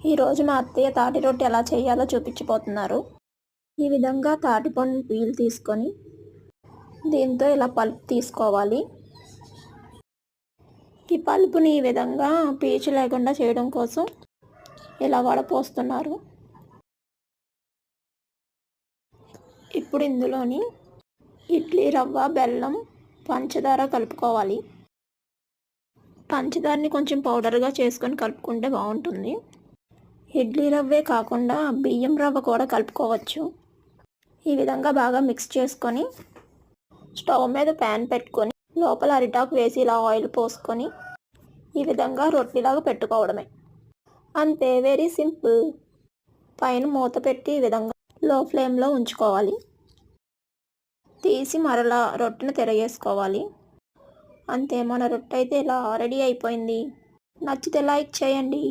ఈరోజు మా అత్తయ్య తాటి రొట్టె ఎలా చేయాలో చూపించిపోతున్నారు. ఈ విధంగా తాటిపండు పీల్ తీసుకొని దీంతో ఇలా పల్ప్ తీసుకోవాలి. ఈ పల్పుని ఈ విధంగా పీచు లేకుండా చేయడం కోసం ఇలా వడపోస్తున్నారు. ఇప్పుడు ఇందులోని ఇడ్లీ రవ్వ, బెల్లం, పంచదార కలుపుకోవాలి. పంచదారని కొంచెం పౌడర్గా చేసుకొని కలుపుకుంటే బాగుంటుంది. ఇడ్లీ రవ్వే కాకుండా బియ్యం రవ్వ కూడా కలుపుకోవచ్చు. ఈ విధంగా బాగా మిక్స్ చేసుకొని స్టవ్ మీద ప్యాన్ పెట్టుకొని లోపల అరిటాకు వేసి ఇలా ఆయిల్ పోసుకొని ఈ విధంగా రొట్టెలాగా పెట్టుకోవడమే. అంతే, వెరీ సింపుల్. పైన మూత పెట్టి ఈ విధంగా లో ఫ్లేమ్లో ఉంచుకోవాలి. తీసి మరలా రొట్టెను తిరగేసుకోవాలి. అంతే, మన రొట్టె అయితే ఇలా రెడీ అయిపోయింది. నచ్చితే లైక్ చేయండి.